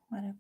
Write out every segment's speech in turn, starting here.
Whatever.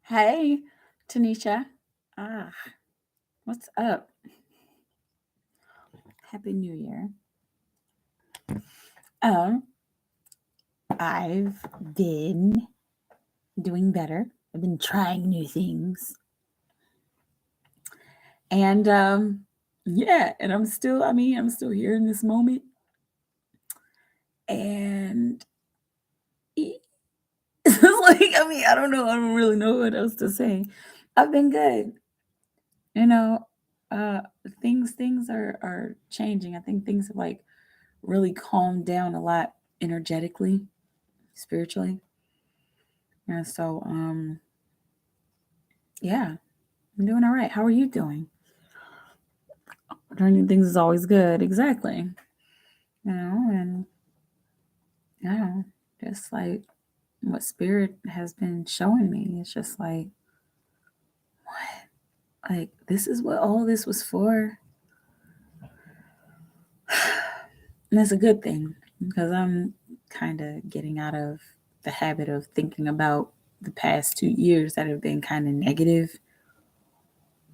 Hey, Tanisha. What's up? Happy New Year. I've been doing better. I've been trying new things. And and I'm still here in this moment. And it's like, I don't know. I don't really know what else to say. I've been good. Things are changing. I think things have like really calmed down a lot energetically, spiritually. And so I'm doing all right. How are you doing? Learning things is always good. Exactly. And just like what spirit has been showing me. It's just like, what? Like, this is what all this was for. And that's a good thing because I'm kind of getting out of the habit of thinking about the past 2 years that have been kind of negative.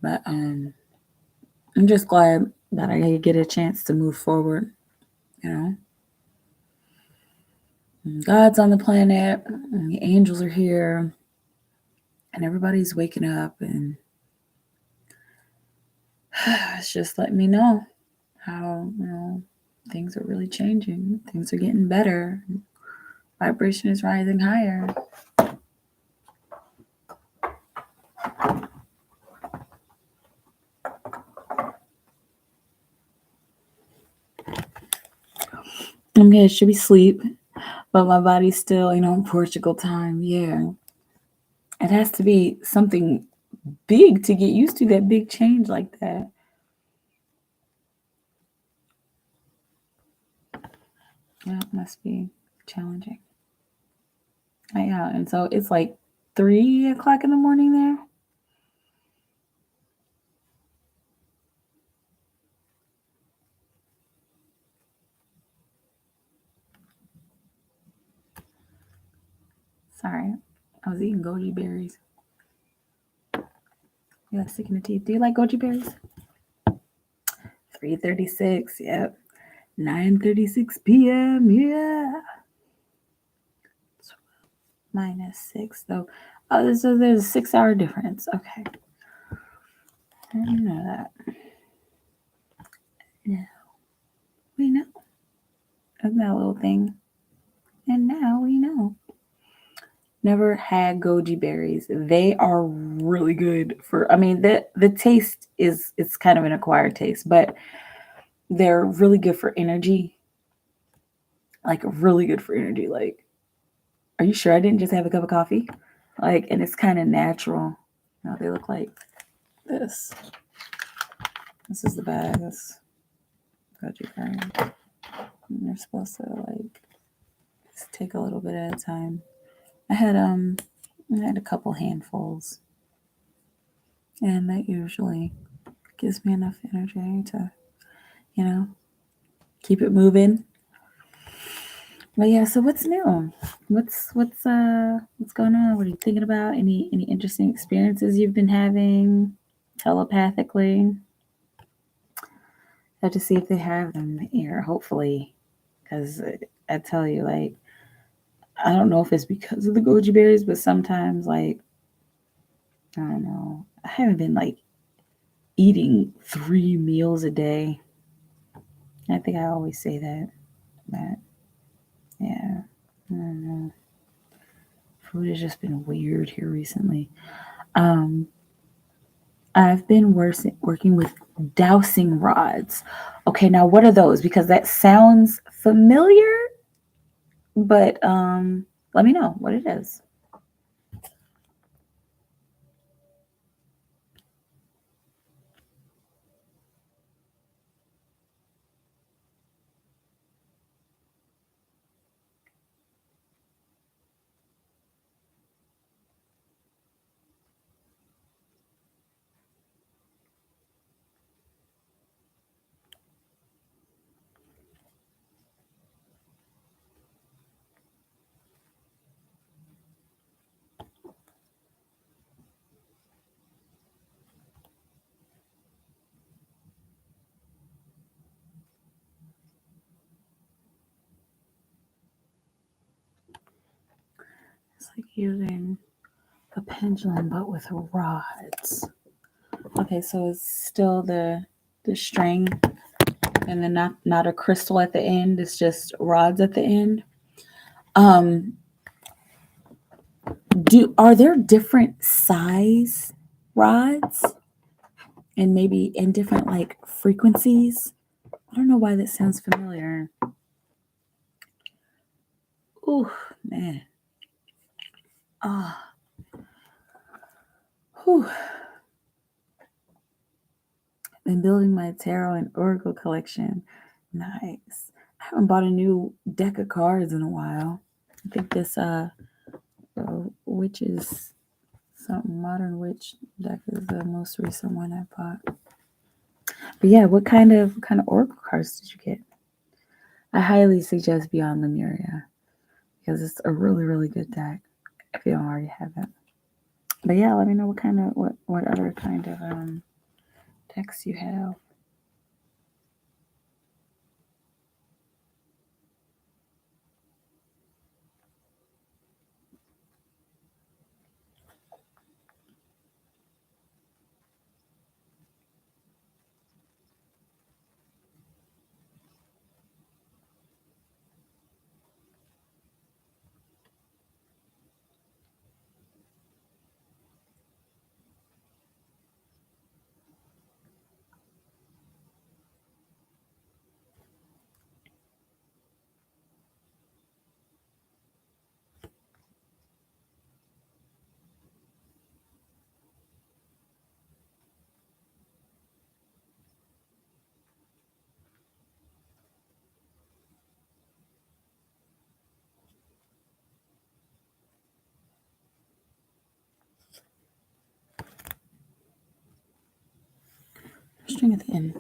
But I'm just glad that I get a chance to move forward, And God's on the planet, and the angels are here, and everybody's waking up, and it's just letting me know how, things are really changing. Things are getting better. Vibration is rising higher. I'm good. Should be sleep, but my body's still, in Portugal time. Yeah. It has to be something big to get used to that big change like that. Yeah, it must be challenging. Yeah, and so it's like 3:00 in the morning there. Sorry, I was eating goji berries. You got sick in the teeth. Do you like goji berries? 3:36. Yep. 9:36 p.m. Yeah. -6 though. Oh, so there's a 6-hour difference. Okay. I didn't know that. Now we know. Isn't that little thing? And now we know. Never had goji berries. They are really good for. I mean, the taste is it's kind of an acquired taste, but they're really good for energy. Like really good for energy. Like, are you sure I didn't just have a cup of coffee? Like, and it's kind of natural. You know, they look like this. This is the bag. This goji berry. And they're supposed to like just take a little bit at a time. I had a couple handfuls, and that usually gives me enough energy to, keep it moving. But yeah, so what's new? What's going on? What are you thinking about? Any interesting experiences you've been having telepathically? I have to see if they have them here, hopefully, because I tell you, like, I don't know if it's because of the goji berries, but sometimes, like, I don't know, I haven't been like eating 3 meals a day. I think I always say that, but yeah, I don't know. Food has just been weird here recently. Um, I've been working with dowsing rods. Okay, now what are those? Because that sounds familiar, but let me know what it is. It's like using a pendulum, but with rods. Okay, so it's still the string, and then not a crystal at the end. It's just rods at the end. Um, are there different size rods, and maybe in different like frequencies? I don't know why that sounds familiar. Ooh, man. Ah, whew. Been building my tarot and oracle collection. Nice. I haven't bought a new deck of cards in a while. I think this witches something modern witch deck is the most recent one I bought. But yeah, what kind of oracle cards did you get? I highly suggest Beyond Lemuria because it's a really, really good deck if you don't already have it. But yeah, let me know what other kind of decks you have. String at the end.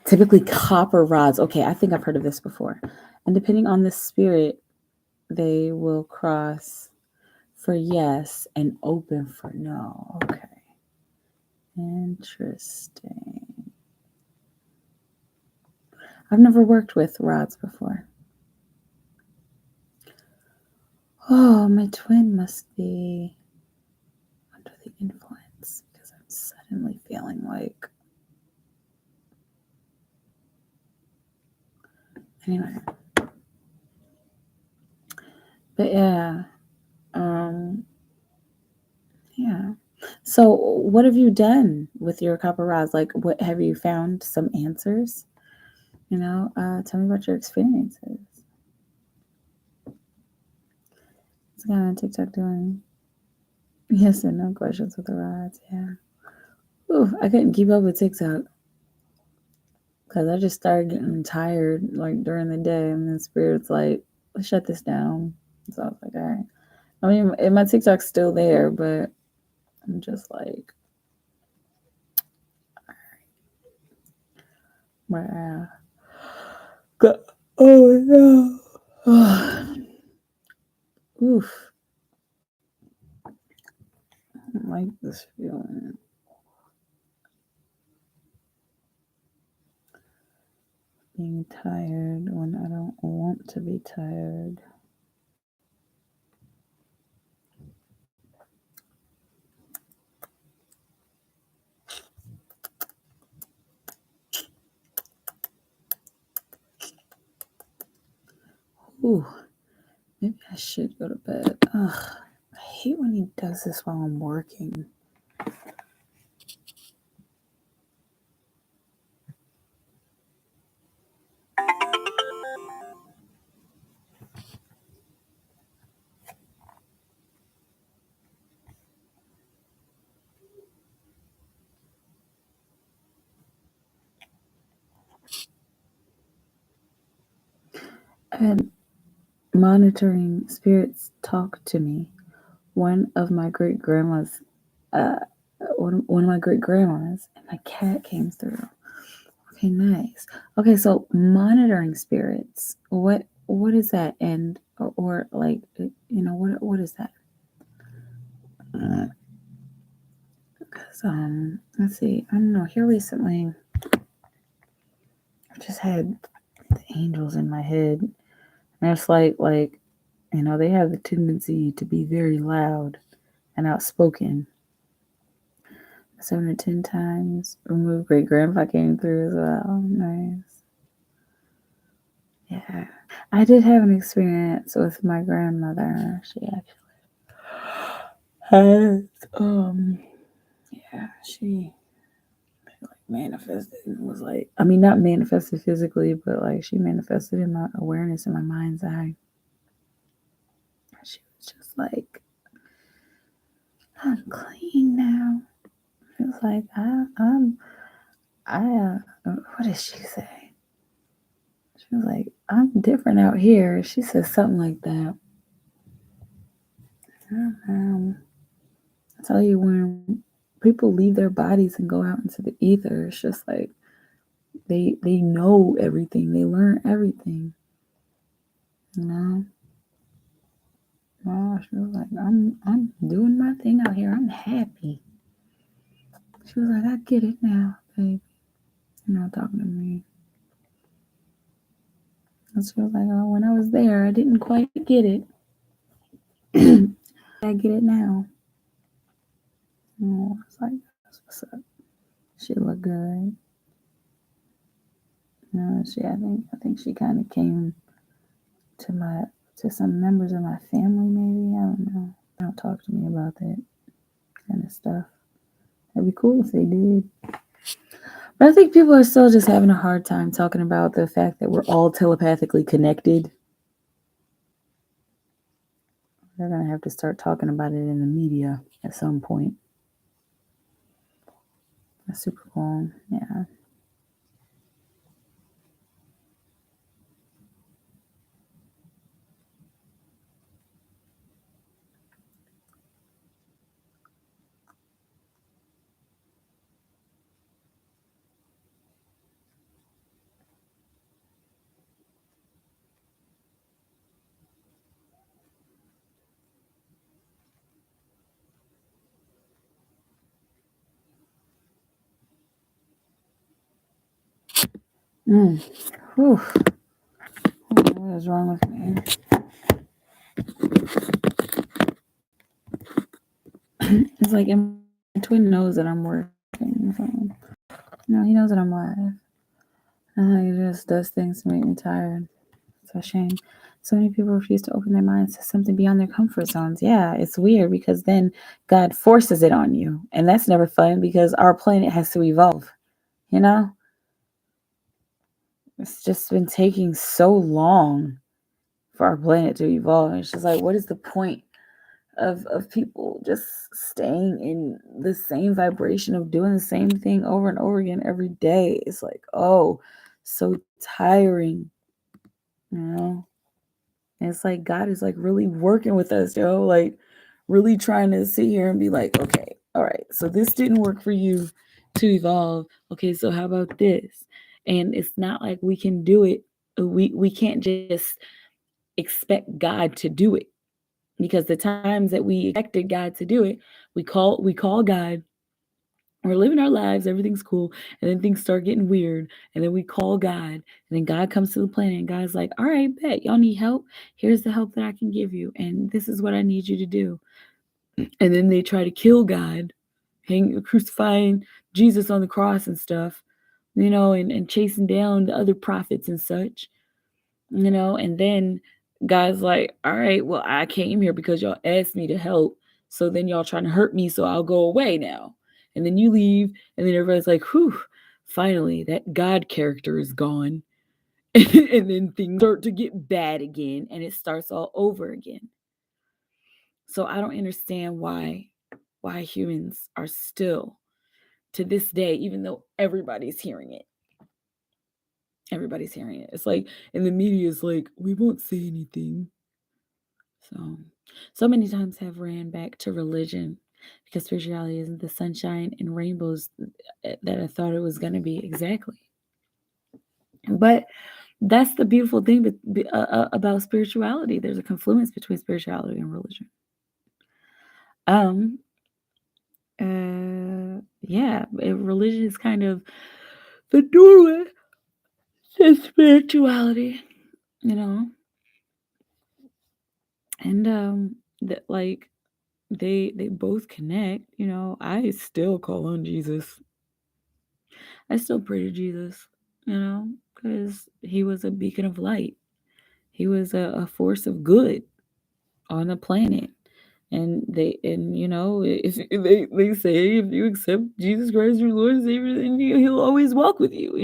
Typically copper rods. Okay, I think I've heard of this before. And depending on the spirit, they will cross for yes and open for no. Okay. Interesting. I've never worked with rods before. Oh, my twin must be under the influence because I'm suddenly feeling like. Anyway. But yeah. Yeah. So what have you done with your copper rods? Like, what have you found some answers? Tell me about your experiences. What's the guy on TikTok doing? Yes and no questions with the rods. Yeah. Ooh, I couldn't keep up with TikTok because I just started getting tired like during the day, and then Spirit's like, let's shut this down. So I was like, all right. I mean, my TikTok's still there, but I'm just like, wow. Oh no. Oof. I don't like this feeling. Being tired when I don't want to be tired. Ooh, maybe I should go to bed. Ugh, I hate when he does this while I'm working. And monitoring spirits talk to me. One of my great grandmas, one of my great grandmas, and my cat came through. Okay, nice. Okay, so monitoring spirits. What is that? And or like what is that? Because let's see. I don't know. Here recently, I just had the angels in my head, and it's like they have the tendency to be very loud and outspoken. 7 or 10 times. Remove great grandpa came through as well. Nice. Yeah. I did have an experience with my grandmother. She actually has she manifested and was like, I mean, not manifested physically, but like she manifested in my awareness in my mind's eye. She was just like, I'm clean now. It was like, what did she say? She was like, I'm different out here. She said something like that. I tell you, when people leave their bodies and go out into the ether, it's just like they know everything. They learn everything. Oh, she was like, I'm doing my thing out here. I'm happy. She was like, I get it now, baby. Talking to me. And she was like, oh, when I was there, I didn't quite get it. I get it now. Oh, I was like, that's what's up. She looked good. I think she kind of came to some members of my family, maybe. I don't know. Don't talk to me about that kind of stuff. That'd be cool if they did. But I think people are still just having a hard time talking about the fact that we're all telepathically connected. They're going to have to start talking about it in the media at some point. That's super cool. Yeah. Whew. What is wrong with me? It's like, and my twin knows that I'm working. So, he knows that I'm live. He just does things to make me tired. It's a shame. So many people refuse to open their minds to something beyond their comfort zones. Yeah, it's weird because then God forces it on you. And that's never fun because our planet has to evolve. It's just been taking so long for our planet to evolve. And it's just like, what is the point of people just staying in the same vibration of doing the same thing over and over again every day? It's like, oh, so tiring. And it's like God is like really working with us, like really trying to sit here and be like, okay, all right, so this didn't work for you to evolve. Okay, so how about this? And it's not like we can do it. We can't just expect God to do it, because the times that we expected God to do it, we call God. We're living our lives, everything's cool, and then things start getting weird, and then we call God, and then God comes to the planet, and God's like, all right, bet, y'all need help? Here's the help that I can give you, and this is what I need you to do. And then they try to kill God, crucifying Jesus on the cross and stuff, and chasing down the other prophets and such, and then God's like, all right, well, I came here because y'all asked me to help, so then y'all trying to hurt me, so I'll go away now. And then you leave, and then everybody's like, whew, finally, that God character is gone. And then things start to get bad again, and it starts all over again. So I don't understand why humans are still, to this day, even though everybody's hearing it. Everybody's hearing it. It's like, and the media is like, we won't say anything. So many times have ran back to religion because spirituality isn't the sunshine and rainbows that I thought it was going to be. Exactly. But that's the beautiful thing about spirituality. There's a confluence between spirituality and religion. Religion is kind of the doorway to spirituality, and that, like, they both connect. I still call on Jesus. I still pray to Jesus, because he was a beacon of light. He was a force of good on the planet. And if they say, if you accept Jesus Christ your Lord and Savior, then he'll always walk with you,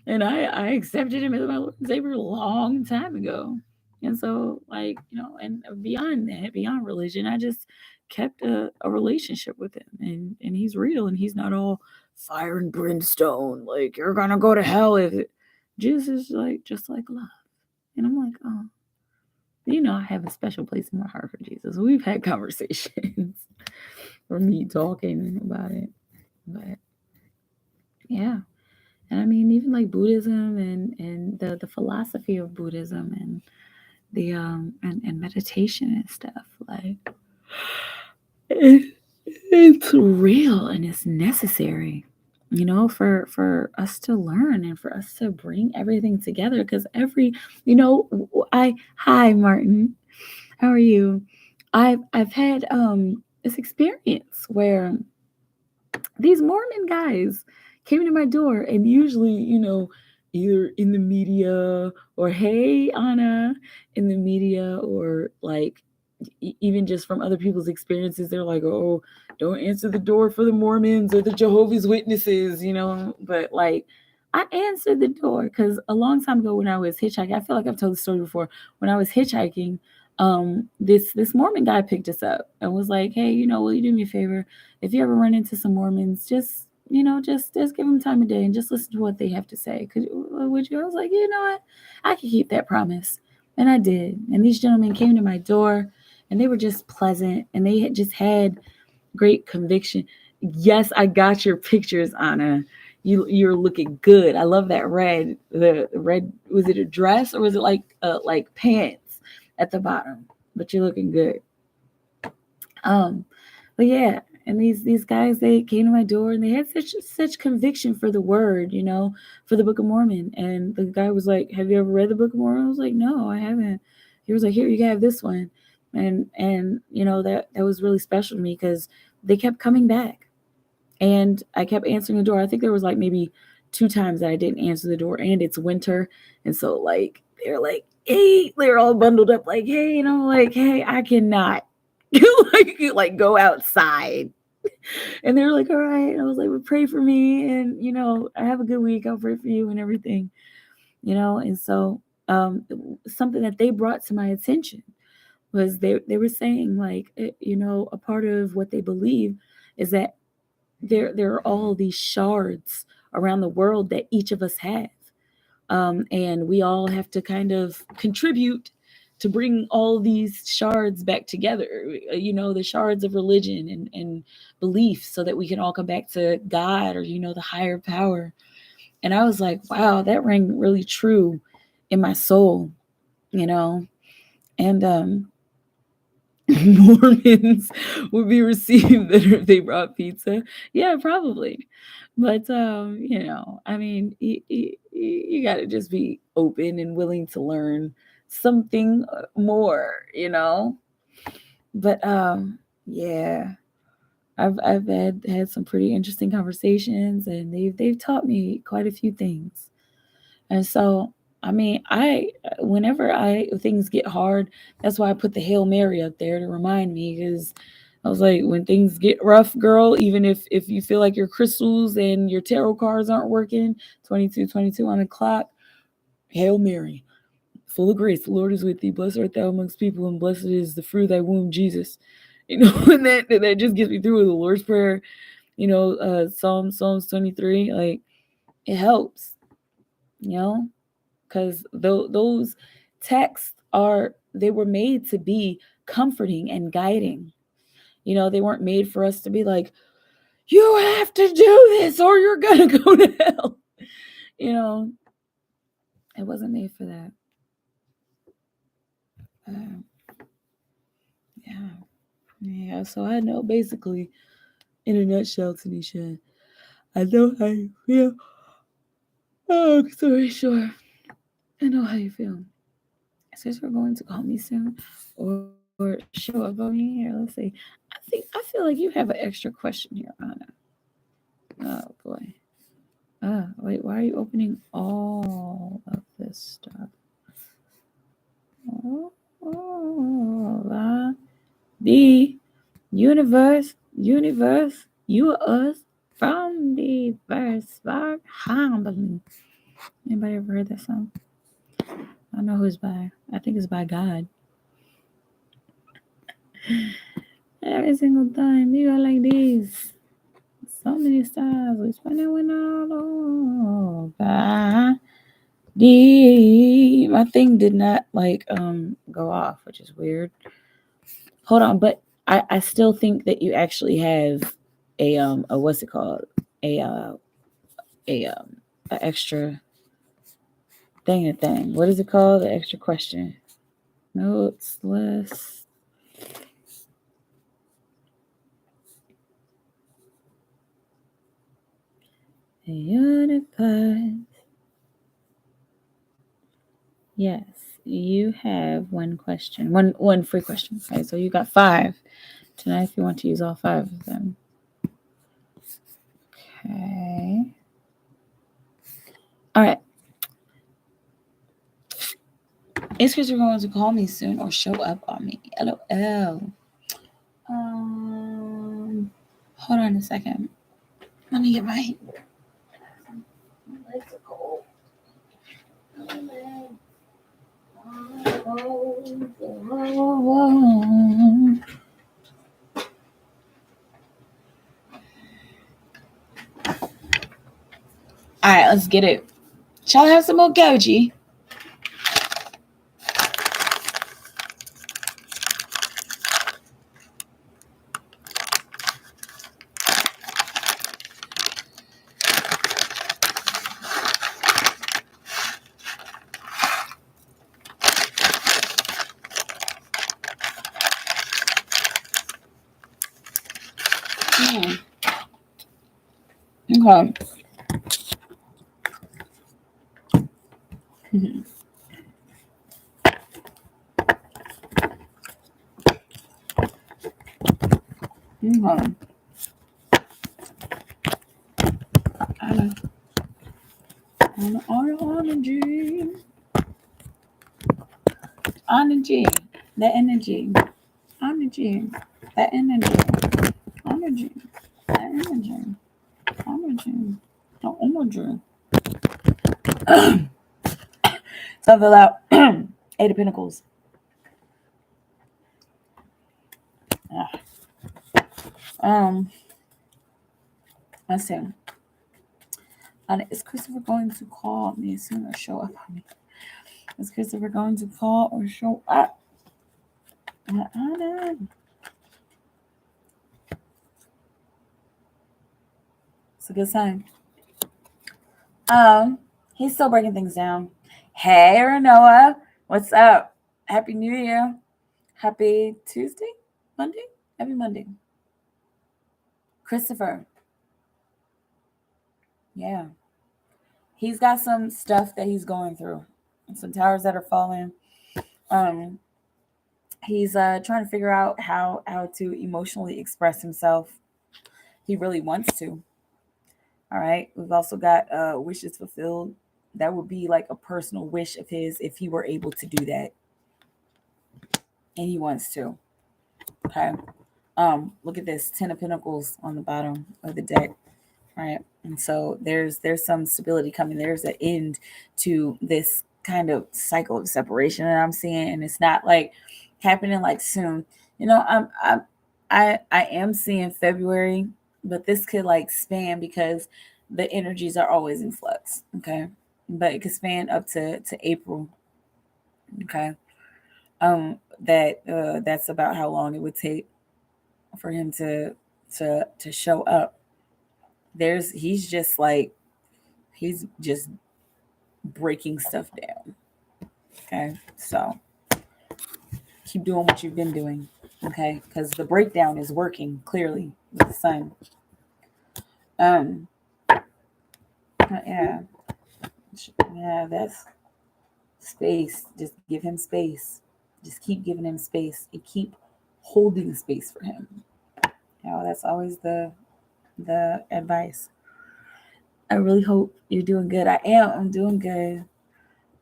and I accepted him as my Lord and Savior a long time ago. And so, like, and beyond that, beyond religion, I just kept a relationship with him, and he's real, and he's not all fire and brimstone, like you're gonna go to hell if it. Jesus is like just like love. And I'm like, oh, I have a special place in my heart for Jesus. We've had conversations for me talking about it. But yeah. And I mean, even like Buddhism and the philosophy of Buddhism and the and meditation and stuff, like it's real and it's necessary, for us to learn and for us to bring everything together. Because hi Martin, how are you? I've had this experience where these Mormon guys came to my door, and usually, either in the media or, hey Anna, in the media, or like even just from other people's experiences, they're like, oh, don't answer the door for the Mormons or the Jehovah's Witnesses, but like, I answered the door because a long time ago when I was hitchhiking, I feel like I've told the story before, when I was hitchhiking, this Mormon guy picked us up and was like, hey, will you do me a favor? If you ever run into some Mormons, just give them time of day and just listen to what they have to say. Would you? I was like, you know what? I can keep that promise. And I did. And these gentlemen came to my door, and they were just pleasant, and they had just had great conviction. Yes, I got your pictures, Anna. You're looking good. I love that red. The red, was it a dress or was it like pants at the bottom? But you're looking good. But yeah, And these guys, they came to my door and they had such conviction for the word, for the Book of Mormon. And the guy was like, "Have you ever read the Book of Mormon?" I was like, "No, I haven't." He was like, "Here, you can have this one." And that was really special to me because they kept coming back. And I kept answering the door. I think there was like maybe 2 times that I didn't answer the door, and it's winter. And so like they're like, "Hey," they're all bundled up like, "Hey," and I'm like, "Hey, I cannot like go outside." And they were like, "All right." And I was like, "Well, pray for me, and I have a good week. I'll pray for you and everything." And so something that they brought to my attention was they were saying like, a part of what they believe is that there are all these shards around the world that each of us have. And we all have to kind of contribute to bring all these shards back together, the shards of religion and belief, so that we can all come back to God, or, the higher power. And I was like, wow, that rang really true in my soul, and Mormons would be received better if they brought pizza. Yeah, probably. But I mean, you got to just be open and willing to learn something more, But yeah, I've had some pretty interesting conversations, and they've taught me quite a few things. And so, I mean, whenever things get hard, that's why I put the Hail Mary up there to remind me, because I was like, when things get rough, girl, even if you feel like your crystals and your tarot cards aren't working, 22:22 on the clock, Hail Mary, full of grace, the Lord is with thee. Blessed art thou amongst people, and blessed is the fruit of thy womb, Jesus. And that just gets me through with the Lord's Prayer. Psalms 23, like, it helps, because those texts they were made to be comforting and guiding. They weren't made for us to be like, "You have to do this or you're gonna go to hell." It wasn't made for that. Yeah. So I know, basically, in a nutshell, Tanisha, I know how you feel. Oh, sorry, sure. I know how you feel. Since we're going to call me soon or show up on me here, let's see. I feel like you have an extra question here, Anna. Oh boy. Wait, why are you opening all of this stuff? The universe, you are us from the verse spark humbly. Anybody ever heard that song? I don't know who it's by. I think it's by God. Every single time you are like this. So many stars, we spend it when all over. My thing did not go off, which is weird. Hold on, but I still think that you actually have a what's it called? A extra thing. What is it called? The extra question. Notes list. The universe. Yes, you have one question. One free question. Okay, so you got 5 tonight if you want to use all 5 of them. Okay. All right. Is Chris going to call me soon or show up on me? LOL. Hold on a second. Let me get my legs are cold. All right, let's get it. Shall I have some more goji? Okay. Okay. Energy. Energy. The energy. Energy. The energy. Energy. The energy. Energy. The energy. So fill out Eight of Pentacles. Let's see. And is Christopher going to call me soon or show up on me? Is Christopher going to call or show up? It's a good sign. He's still breaking things down. Hey, Renoa, what's up? Happy New Year. Happy Tuesday? Monday? Happy Monday. Christopher. Yeah. He's got some stuff that he's going through. Some towers that are falling. He's trying to figure out how to emotionally express himself. He really wants to. All right. We've also got wishes fulfilled. That would be like a personal wish of his if he were able to do that. And he wants to. Okay. Look at this 10 of Pentacles on the bottom of the deck. Right. And so there's some stability coming. There's an end to this kind of cycle of separation that I'm seeing. And it's not like happening like soon. You know, I am seeing February, but this could like span because the energies are always in flux. Okay. But it could span up to April. Okay. That's about how long it would take for him to show up. He's just breaking stuff down. Okay. So keep doing what you've been doing. Okay. Because the breakdown is working clearly with the sun. Yeah. Yeah, that's space. Just give him space. Just keep giving him space and keep holding space for him. You know, that's always the advice. I really hope you're doing good. I am. I'm doing good.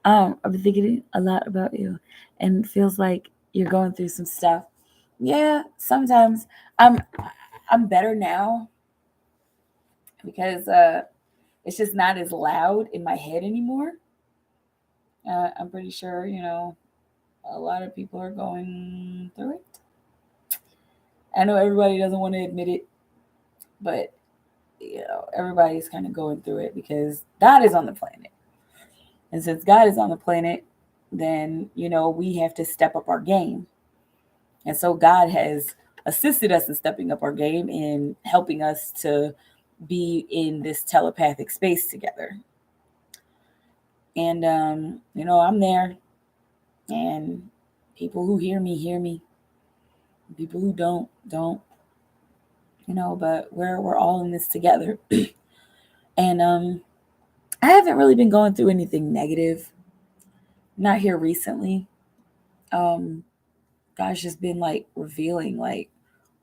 I've been thinking a lot about you, and it feels like you're going through some stuff. Yeah, sometimes I'm better now because it's just not as loud in my head anymore. I'm pretty sure a lot of people are going through it. I know everybody doesn't want to admit it, but everybody's kind of going through it because God is on the planet. And since God is on the planet, then, we have to step up our game. And so God has assisted us in stepping up our game and helping us to be in this telepathic space together. And, I'm there. And people who hear me. People who don't. But we're all in this together. And I haven't really been going through anything negative. Not here recently. God's just been like revealing like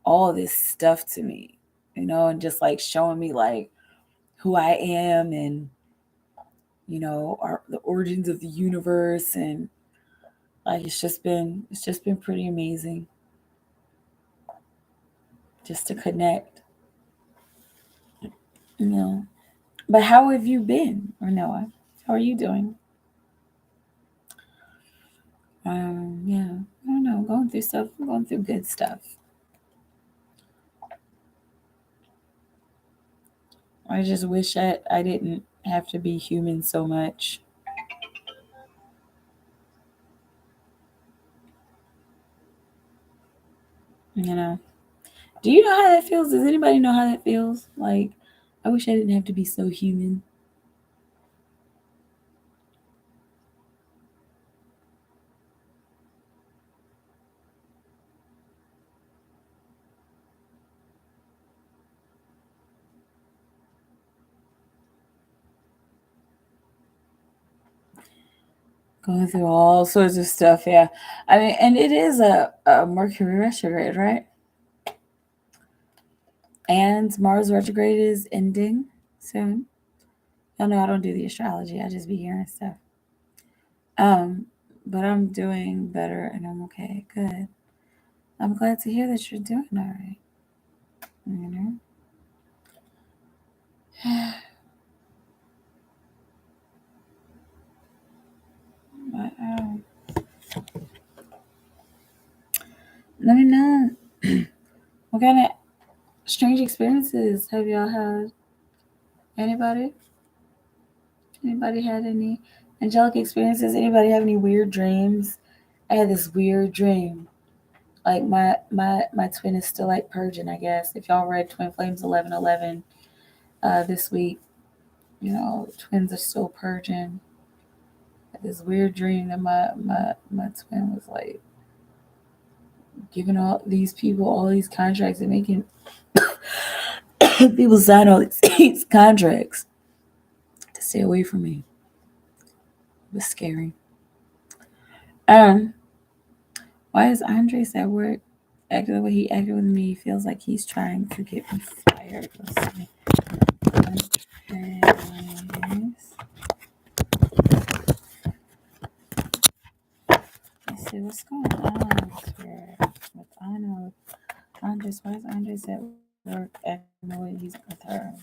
all this stuff to me, and just like showing me like who I am and the origins of the universe, and like it's just been pretty amazing just to connect. But how have you been, Noah? How are you doing? Yeah, I don't know. Going through stuff. I'm going through good stuff. I just wish that I didn't have to be human so much. Do you know how that feels? Does anybody know how that feels? Like, I wish I didn't have to be so human. Going through all sorts of stuff, yeah. I mean, and it is a Mercury retrograde, right? And Mars retrograde is ending soon. Y'all know I don't do the astrology. I just be hearing stuff. But I'm doing better and I'm okay. Good. I'm glad to hear that you're doing all right. You know? But, let me know what kind of strange experiences have y'all had? Anybody? Anybody had any angelic experiences? Anybody have any weird dreams? I had this weird dream. Like my twin is still like purging, I guess. If y'all read Twin Flames 11:11 this week, you know, twins are still purging. I had this weird dream that my twin was like giving all these people all these contracts and making people sign all these contracts to stay away from me. It was scary. Why is Andres at work acting the way he acted with me? Feels like he's trying to get me fired. Let's see. Let's see what's going on here with Anna. Andres, why is Andres at work acting the way he's with her?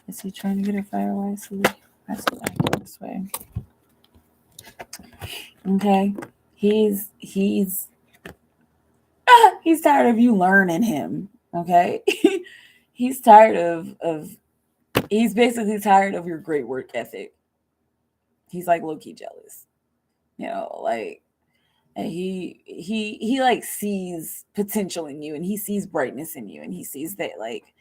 Is he trying to get her fired? Why is he acting this way? Okay, he's he's tired of you learning him. Okay, he's tired of he's basically tired of your great work ethic. He's like low key jealous, you know, like and he like sees potential in you and he sees brightness in you and he sees that like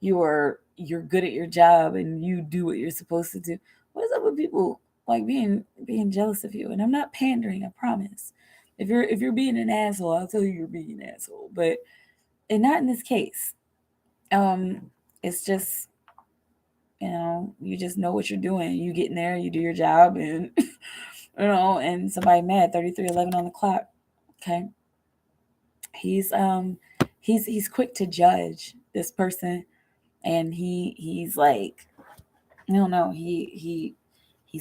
you're good at your job and you do what you're supposed to do. What is up with people like being jealous of you? And I'm not pandering, I promise. If you're being an asshole, I'll tell you you're being an asshole. But and not in this case. Um, it's just you just know what you're doing. You get in there, you do your job, and and somebody mad 33:11 on the clock. Okay, he's he's quick to judge this person, and he's like I don't know he's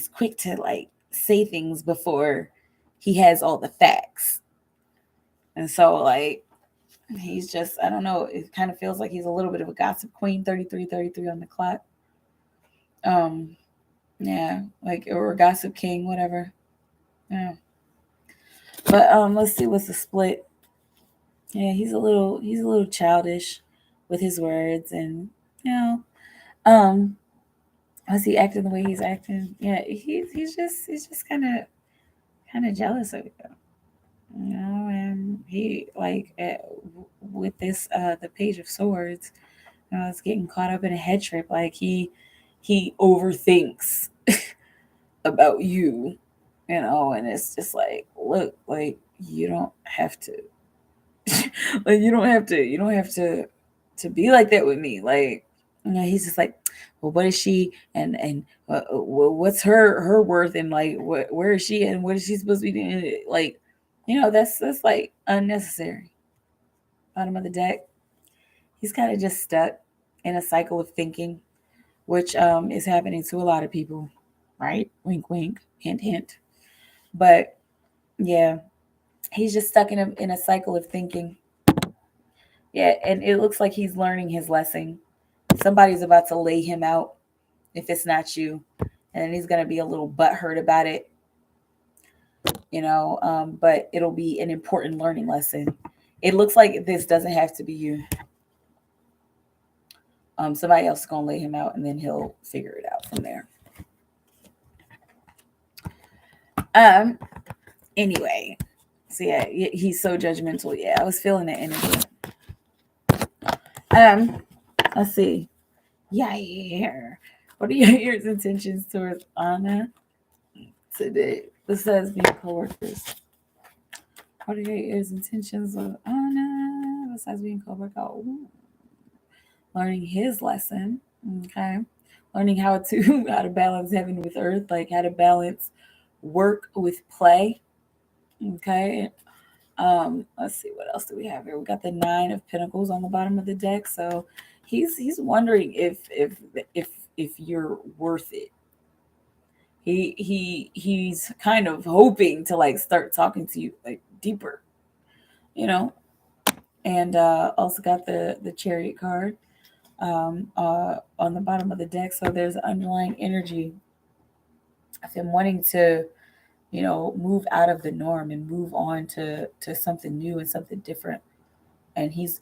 quick to like say things before he has all the facts, and so like he's just I don't know. It kind of feels like he's a little bit of a gossip queen. 33:33 on the clock. Um, yeah, like or a gossip king, whatever. Yeah. But let's see what's the split. Yeah, he's a little childish with his words and you know, um was he acting the way he's acting? Yeah, he's just kind of jealous of you. You know, and he like with this the page of swords, it's getting caught up in a head trip like he overthinks about you, and it's just like, look, like you don't have to like you don't have to be like that with me. Like, he's just like, well, what is she and what's her worth and like where is she and what is she supposed to be doing? Like, that's like unnecessary. Bottom of the deck. He's kind of just stuck in a cycle of thinking, which is happening to a lot of people, right? Wink, wink, hint, hint. But yeah, he's just stuck in a cycle of thinking. Yeah, and it looks like he's learning his lesson. Somebody's about to lay him out if it's not you, and he's gonna be a little butthurt about it, but it'll be an important learning lesson. It looks like this doesn't have to be you. Somebody else is gonna lay him out, and then he'll figure it out from there. Anyway, so yeah, he's so judgmental. Yeah, I was feeling the energy. Let's see. Yeah. What are your ears' intentions towards Anna today? Besides being coworkers, what are your ears' intentions with Anna? Besides being coworkers, learning his lesson. Okay, learning how to how to balance heaven with earth, like how to balance work with play. Okay. Let's see, what else do we have here? We got the 9 of Pentacles on the bottom of the deck. So he's wondering if you're worth it. He's kind of hoping to like start talking to you like deeper, you know. And also got the Chariot card on the bottom of the deck. So there's underlying energy of him wanting to, you know, move out of the norm and move on to something new and something different. And he's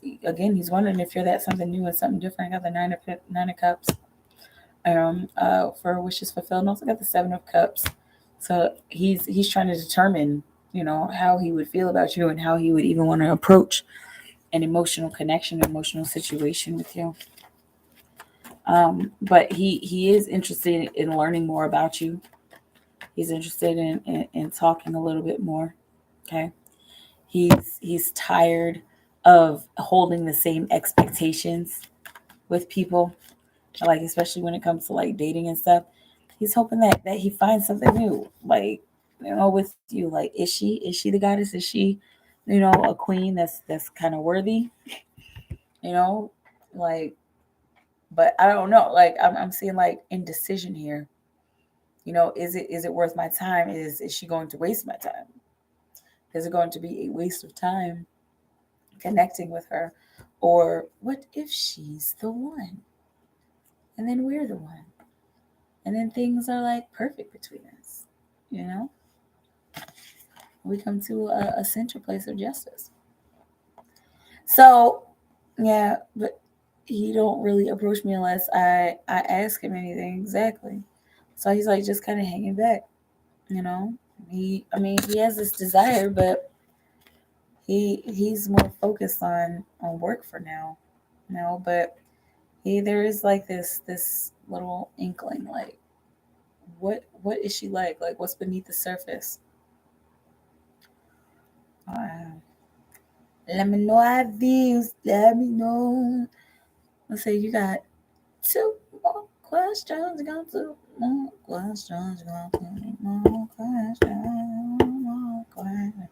wondering if you're that something new and something different. I got the nine of cups for wishes fulfilled. And also got the 7 of cups. So he's trying to determine, you know, how he would feel about you and how he would even want to approach an emotional connection, emotional situation with you. But he is interested in learning more about you. He's interested in talking a little bit more. Okay. He's tired of holding the same expectations with people, like especially when it comes to like dating and stuff. He's hoping that he finds something new, like, you know, with you. Like, is she the goddess? Is she, you know, a queen that's kind of worthy? You know, like, but I don't know. Like, I'm seeing like indecision here. You know, is it worth my time? Is she going to waste my time? Is it going to be a waste of time connecting with her? Or what if she's the one? And then we're the one. And then things are like perfect between us. You know? We come to a central place of justice. So, yeah, but he don't really approach me unless I ask him anything exactly. So he's like just kind of hanging back, you know? He has this desire, but he's more focused on work for now, you know. But there is like this little inkling, like what is she like? Like, what's beneath the surface? Let me know how it feels. Let me know. Let's say you got 2 more questions. You got 2 more questions. You got 2 more questions. More questions.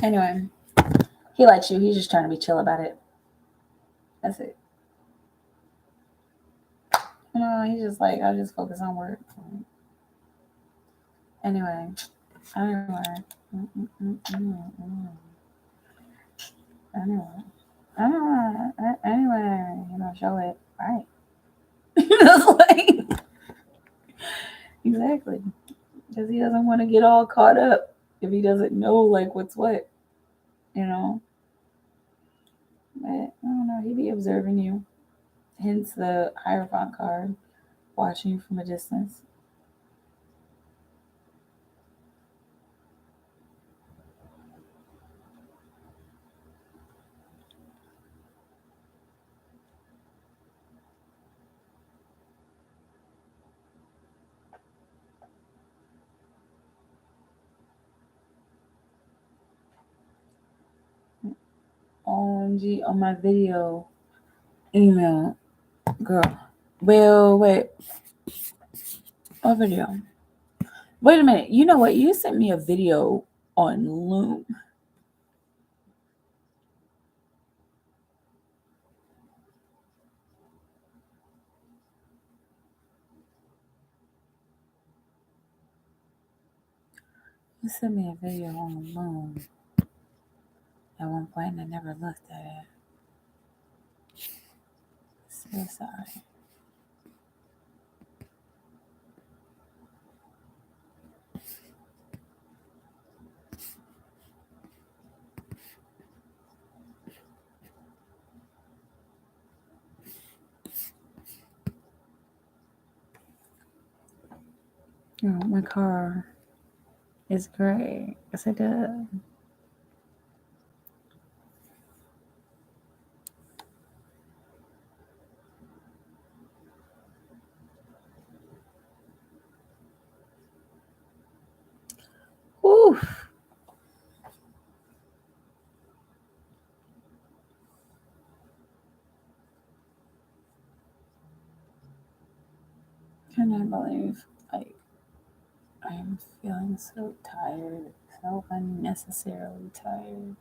Anyway, he likes you. He's just trying to be chill about it. That's it. You know, he's just like, I'll just focus on work. Anyway. Anyway. Anyway, you know, show it. Right. Like, exactly. Because he doesn't want to get all caught up if he doesn't know, like, what's what. You know? But, I don't know. He be observing you. Hence the Hierophant card. Watching you from a distance. OMG, on my video email, girl. Wait. What video? Wait a minute. You know what? You sent me a video on Loom. You sent me a video on Loom at one point, and I never looked at it. So sorry. Oh, my car is gray. Yes, it does. Whew. Cannot believe, like, I am feeling so tired, so unnecessarily tired.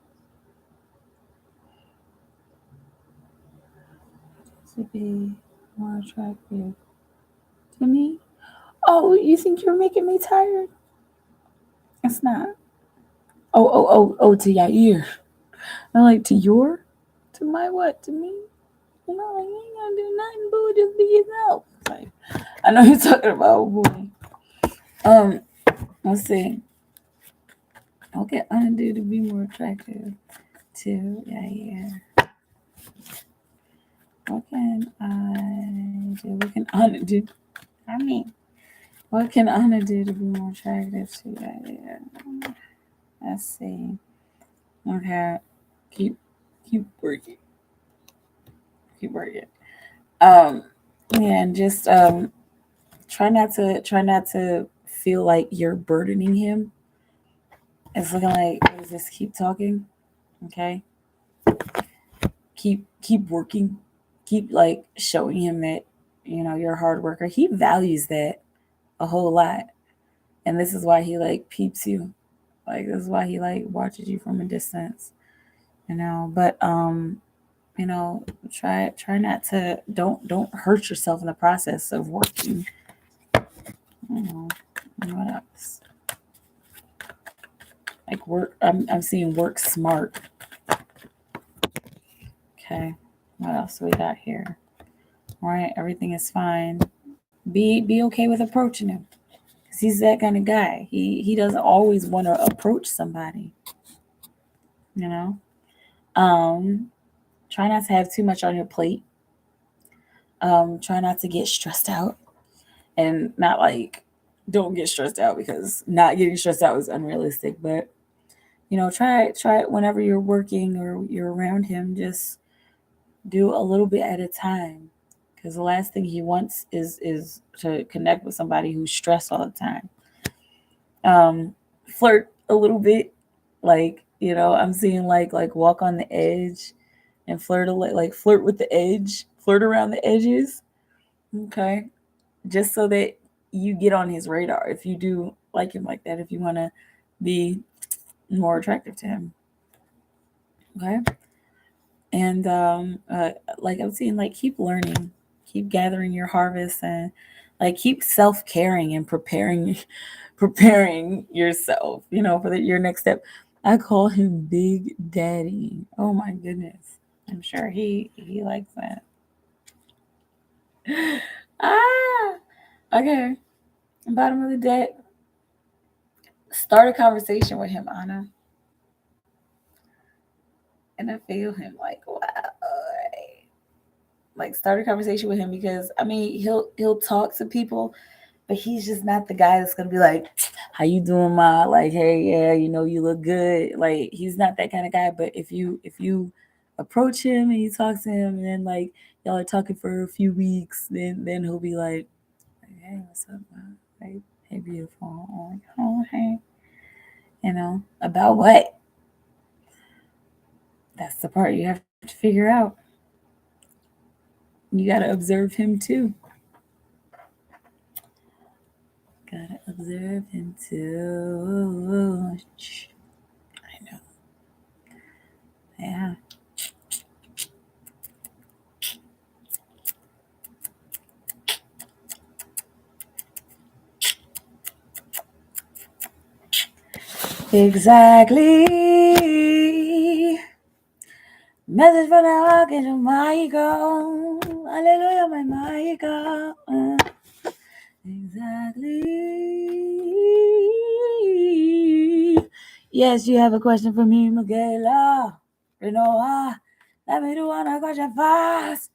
To be more attractive to me. Oh, you think you're making me tired? It's not. Oh, to your ear. I like to your? To my what? To me? You know, like, you ain't gonna do nothing, boo. Just be yourself. Like, I know you're talking about, boy. Let's see. What can I do to be more attractive to yeah? What can I do? What can Anna do? I mean, what can Anna do to be more attractive to yeah? Let's see. Okay, keep working, keep working. Um, yeah, and just try not to feel like you're burdening him. It's looking like just keep talking, okay? Keep working, keep like showing him that you're a hard worker. He values that a whole lot, and this is why he like peeps you. Like this is why he like watches you from a distance. But try not to don't hurt yourself in the process of working. What else? Like work. I'm seeing work smart. Okay. What else do we got here? All right, everything is fine. Be okay with approaching him, because he's that kind of guy. He doesn't always want to approach somebody. You know. Try not to have too much on your plate. Try not to get stressed out, and not like don't get stressed out, because not getting stressed out is unrealistic. But try it whenever you're working or you're around him. Just do a little bit at a time, because the last thing he wants is to connect with somebody who's stressed all the time. Flirt a little bit, like I'm seeing like walk on the edge and flirt like flirt with the edge, flirt around the edges. Okay, just so that you get on his radar if you do like him like that, if you want to be more attractive to him. Okay. And like I'm seeing, like, keep learning, keep gathering your harvest, and like keep self-caring and preparing preparing yourself for your next step. I call him Big Daddy. Oh my goodness, I'm sure he likes that. Okay. Bottom of the deck. Start a conversation with him, Anna. And I feel him like, wow, right. Like, start a conversation with him, because I mean he'll talk to people, but he's just not the guy that's gonna be like, how you doing, ma? Like, hey, yeah, you look good. Like, he's not that kind of guy. But if you approach him and you talk to him, and then like y'all are talking for a few weeks, then he'll be like, hey, what's up, ma? Like, hey, beautiful. I'm like, oh, hey. About what? That's the part you have to figure out. You got to observe him too. Gotta observe him too. I know. Yeah. Exactly. Message from the Archangel Michael. Hallelujah, my Michael. Exactly. Yes, you have a question for me, Mikaela. Let me do one question fast.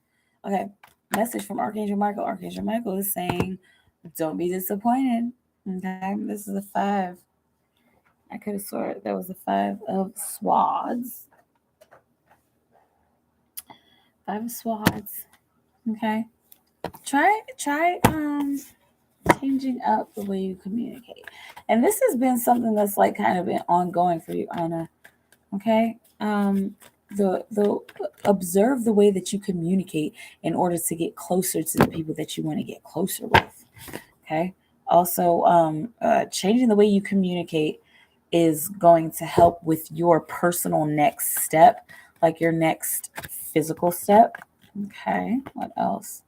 Okay. Message from Archangel Michael. Archangel Michael is saying, don't be disappointed. Okay, this is a 5. I could have sworn that was a 5 of swords. 5 of swords. Okay. Try changing up the way you communicate. And this has been something that's like kind of been ongoing for you, Anna. Okay. The observe the way that you communicate in order to get closer to the people that you want to get closer with. Okay. Also, changing the way you communicate is going to help with your personal next step, like your next physical step. Okay. What else?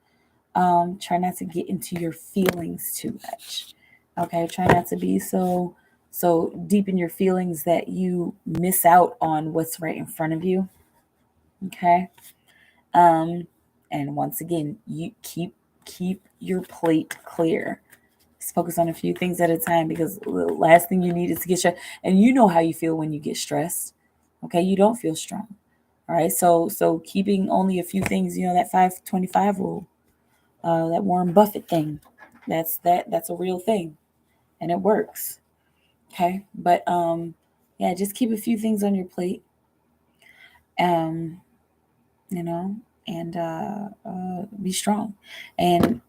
Try not to get into your feelings too much. Okay. Try not to be so deep in your feelings that you miss out on what's right in front of you. Okay. Um, and once again, you keep your plate clear. Just focus on a few things at a time, because the last thing you need is to get stressed. And you know how you feel when you get stressed. Okay, you don't feel strong. All right, so keeping only a few things, that 5-25 rule, that Warren Buffett thing, that's a real thing, and it works. Okay, but yeah, just keep a few things on your plate, um, you know, and be strong, and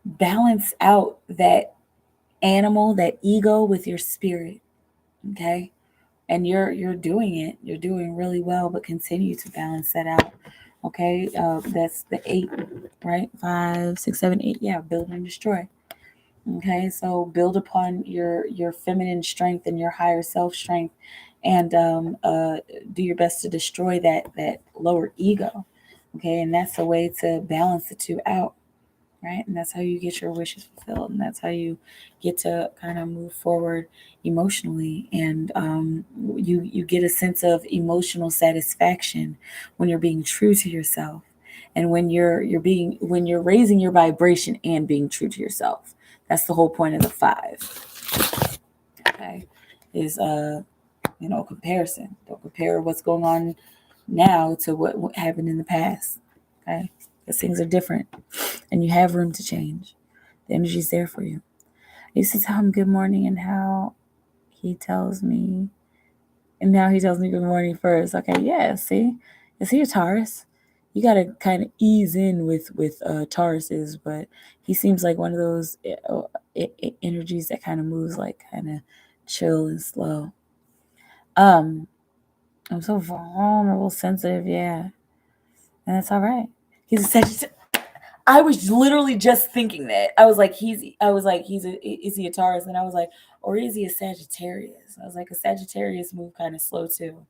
balance out that animal, that ego, with your spirit. Okay, and you're doing it. You're doing really well, but continue to balance that out. Okay, that's the 8, right? 5, 6, 7, 8. Yeah, build and destroy. Okay, so build upon your feminine strength and your higher self strength, and do your best to destroy that lower ego. Okay, and that's a way to balance the two out, right? And that's how you get your wishes fulfilled, and that's how you get to kind of move forward emotionally, and you get a sense of emotional satisfaction when you're being true to yourself, and when you're raising your vibration and being true to yourself. That's the whole point of the 5. Okay, is comparison. Don't compare what's going on now to what happened in the past. Okay, because things are different, and you have room to change. The energy's there for you. I used to tell him good morning, and how he tells me, and now he tells me good morning first. Okay, yeah, see? Is he a Taurus? You got to kind of ease in with Tauruses, but he seems like one of those energies that kind of moves like kind of chill and slow. I'm so vulnerable, sensitive, yeah. And that's all right. He's a Sagittarius. I was literally just thinking that. I was like, is he a Taurus? And I was like, or is he a Sagittarius? I was like, a Sagittarius move kind of slow too.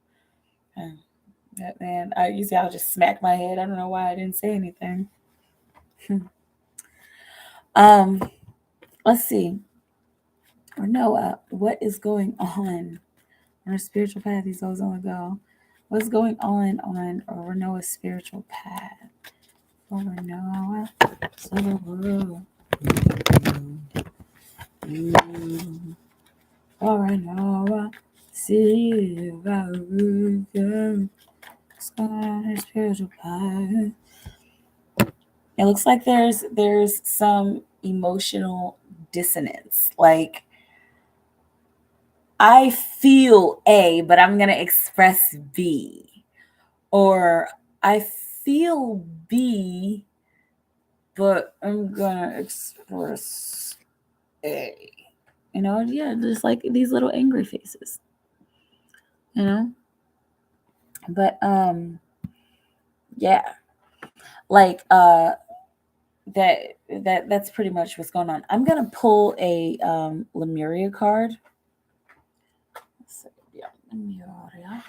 Man, you see, I'll just smack my head. I don't know why I didn't say anything. Let's see. Noah, what is going on our spiritual path? He's always on the go. What's going on Noah's spiritual path? For Noah, so the world. For Noah, see about what's going on her spiritual path. It looks like there's some emotional dissonance. Like, I feel A, but I'm gonna express B, or I feel B, but I'm gonna express A. Yeah, just like these little angry faces. But yeah, like that's pretty much what's going on. I'm gonna pull a Lemuria card. Let's see. Yeah, Lemuria.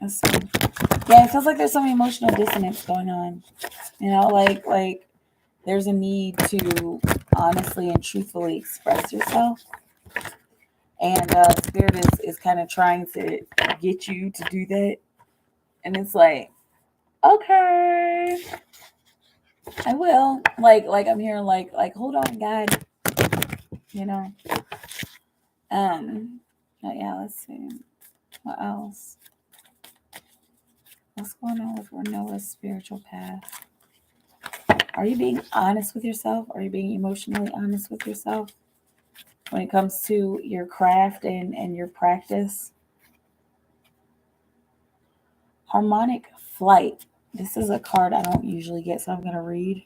Let's see. Yeah, it feels like there's some emotional dissonance going on. Like there's a need to honestly and truthfully express yourself. And Spirit is kind of trying to get you to do that. And it's like, okay. I will. Like I'm here like hold on, God. You know. But yeah, let's see. What else? What's going on with Noah's spiritual path? Are you being honest with yourself? Are you being emotionally honest with yourself when it comes to your craft and your practice? Harmonic flight. This is a card I don't usually get, so I'm going to read.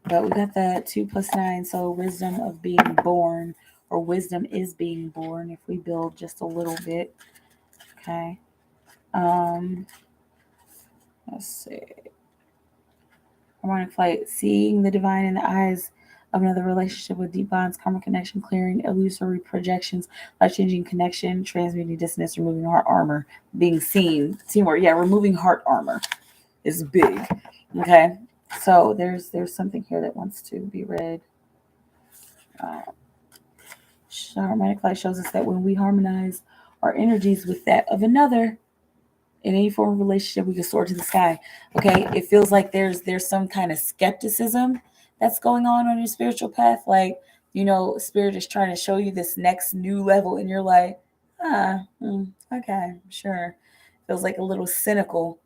But we got the 2 + 9, so wisdom of being born, or wisdom is being born if we build just a little bit. Okay. Let's see. Harmonic flight, seeing the divine in the eyes of another, relationship with deep bonds, karmic connection, clearing illusory projections, life-changing connection, transmuting dissonance, removing heart armor, being seen, teamwork. Yeah, removing heart armor is big. Okay, so there's something here that wants to be read. Harmonic flight shows us that when we harmonize our energies with that of another, in any form of relationship, we can soar to the sky. Okay, it feels like there's some kind of skepticism that's going on your spiritual path. Like, spirit is trying to show you this next new level, and you're like, okay, sure. Feels like a little cynical.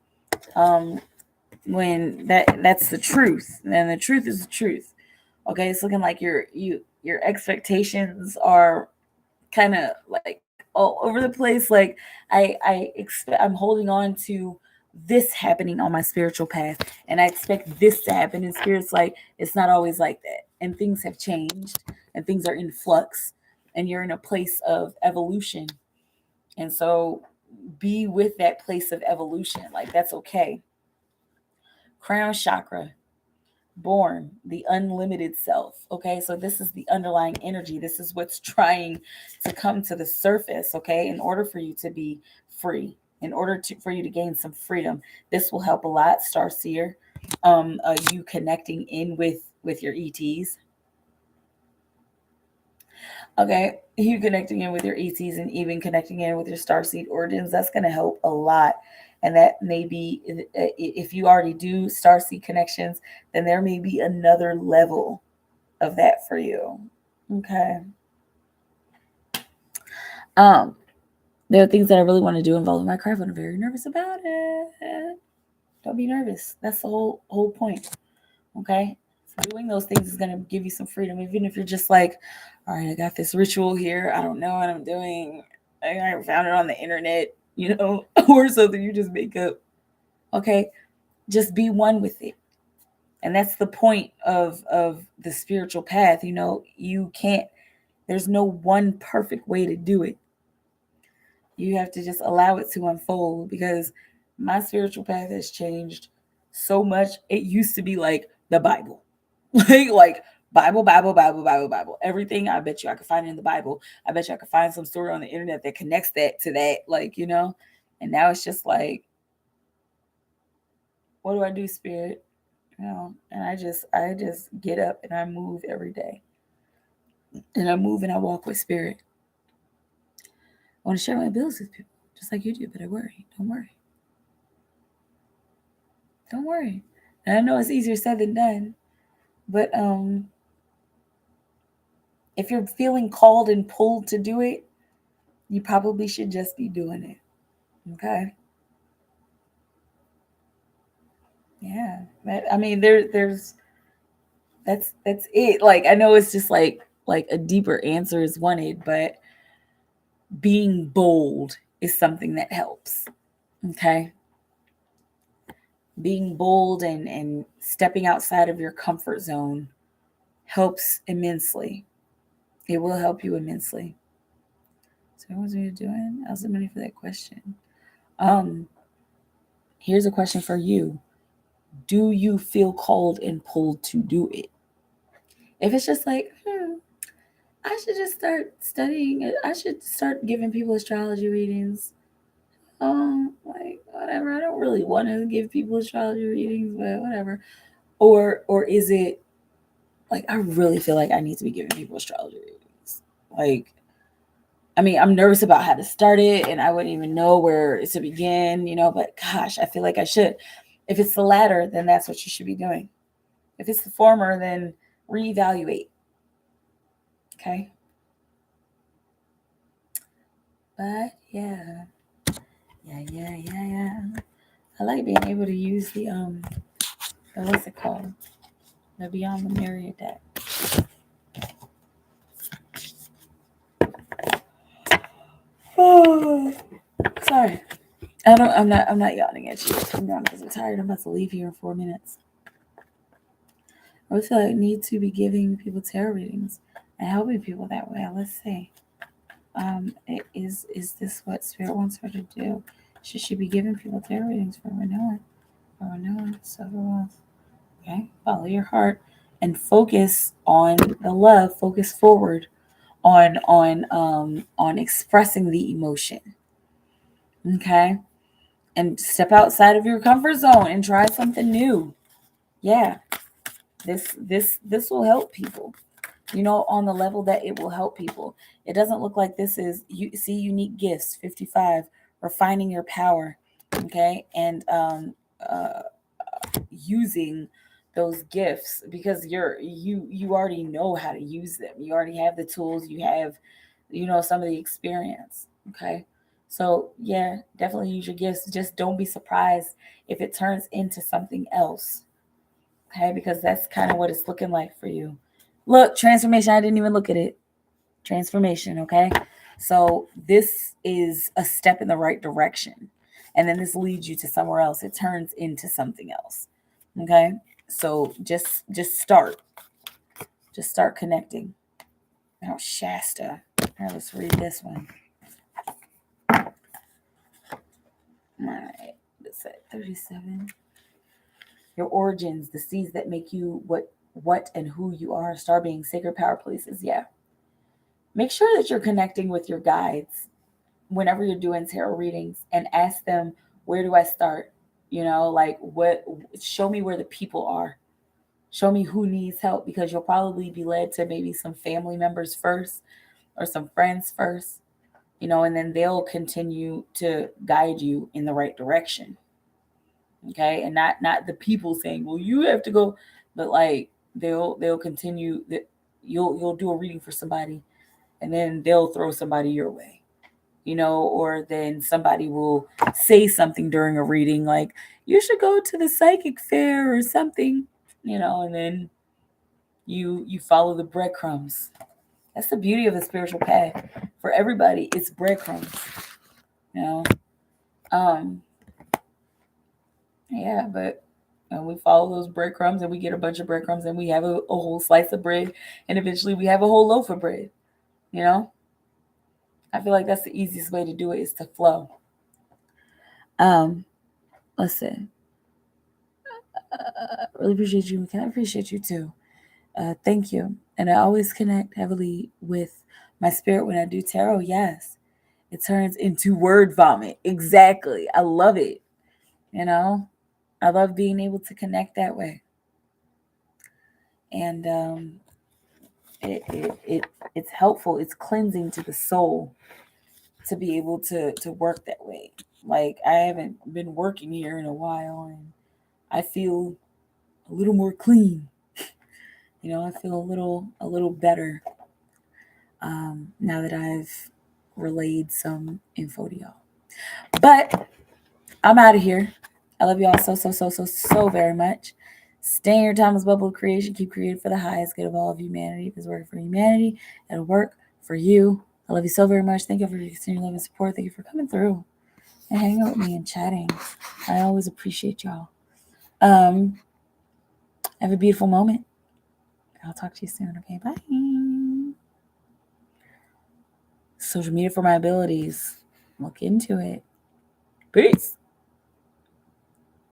When that's the truth, and the truth is the truth. Okay, it's looking like your expectations are kind of like all over the place. Like I'm holding on to this happening on my spiritual path, and I expect this to happen. And spirit's like, it's not always like that, and things have changed, and things are in flux, and you're in a place of evolution. And so be with that place of evolution. Like, that's okay. Crown chakra, born, the unlimited self. Okay, so this is the underlying energy. This is what's trying to come to the surface. Okay, in order for you to be free, in order for you to gain some freedom, this will help a lot. Starseer, you connecting in with your ETs. Okay, you connecting in with your ETs, and even connecting in with your starseed origins. That's going to help a lot. And that may be, if you already do starseed connections, then there may be another level of that for you. Okay. There are things that I really want to do involving my craft, but I'm very nervous about it. Don't be nervous. That's the whole point. Okay. Doing those things is going to give you some freedom, even if you're just like, all right, I got this ritual here. I don't know what I'm doing. I found it on the internet, or something you just make up. Okay. Just be one with it. And that's the point of the spiritual path. You can't, there's no one perfect way to do it. You have to just allow it to unfold, because my spiritual path has changed so much. It used to be like the Bible. like Bible. Everything, I bet you I could find it in the Bible. I bet you I could find some story on the internet that connects that to that. And now it's just like, what do I do, spirit? And I just get up and I move every day. And I move and I walk with spirit. I want to share my bills with people, just like you do, but I worry. Don't worry. Don't worry. And I know it's easier said than done, but if you're feeling called and pulled to do it, you probably should just be doing it. Okay. Yeah. I mean, there's that's it. Like, I know it's just like a deeper answer is wanted, but being bold is something that helps. Okay. Being bold and stepping outside of your comfort zone helps immensely. It will help you immensely. So what was we doing? I was money for that question. Here's a question for you. Do you feel called and pulled to do it? If it's just like, I should just start studying it. I should start giving people astrology readings. Like, whatever. I don't really want to give people astrology readings, but whatever. Or is it like, I really feel like I need to be giving people astrology readings? Like, I mean, I'm nervous about how to start it, and I wouldn't even know where to begin, but gosh, I feel like I should. If it's the latter, then that's what you should be doing. If it's the former, then reevaluate. Okay. But yeah. I like being able to use the what's it called? The Beyond the Myriad deck. Oh, sorry. I'm not yawning at you. I'm yawning because I'm tired. I'm about to leave here in 4 minutes. I feel like I need to be giving people tarot readings and helping people that way. Let's see. Is this what Spirit wants her to do? Should she be giving people tarot readings for renewal? So okay. Follow your heart and focus on the love. Focus forward on expressing the emotion. Okay. And step outside of your comfort zone and try something new. Yeah. This will help people. On the level that it will help people. It doesn't look like this is you see unique gifts, 55, refining your power, okay? And using those gifts because you already know how to use them. You already have the tools, you have some of the experience, okay? So yeah, definitely use your gifts. Just don't be surprised if it turns into something else. Okay, because that's kind of what it's looking like for you. Look, transformation. I didn't even look at it. Transformation, okay? So this is a step in the right direction. And then this leads you to somewhere else. It turns into something else. Okay? So just start. Just start connecting. Now Shasta. Now let's read this one. All right. That's at 37. Your origins, the seeds that make you what and who you are. Start being sacred power places. Yeah. Make sure that you're connecting with your guides whenever you're doing tarot readings and ask them, where do I start? Show me where the people are. Show me who needs help, because you'll probably be led to maybe some family members first or some friends first, and then they'll continue to guide you in the right direction. Okay. And not the people saying, well, you have to go, but like they'll continue that you'll do a reading for somebody and then they'll throw somebody your way, or then somebody will say something during a reading like, you should go to the psychic fair or something, and then you follow the breadcrumbs. That's the beauty of the spiritual path. For everybody, it's breadcrumbs. Um, yeah, but we follow those breadcrumbs and we get a bunch of breadcrumbs and we have a whole slice of bread and eventually we have a whole loaf of bread. I feel like that's the easiest way to do it, is to flow. Listen, really appreciate you. I appreciate you too. Thank you. And I always connect heavily with my spirit when I do tarot. Yes, it turns into word vomit. Exactly. I love it. I love being able to connect that way. And it's helpful. It's cleansing to the soul to be able to work that way. Like, I haven't been working here in a while and I feel a little more clean. I feel a little better now that I've relayed some info to y'all. But I'm out of here. I love y'all so very much. Stay in your timeless bubble of creation. Keep creating for the highest good of all of humanity. If it's working for humanity, it'll work for you. I love you so very much. Thank you for your continued love and support. Thank you for coming through and hanging out with me and chatting. I always appreciate y'all. Have a beautiful moment. I'll talk to you soon. Okay, bye. Social media for my abilities. Look into it. Peace.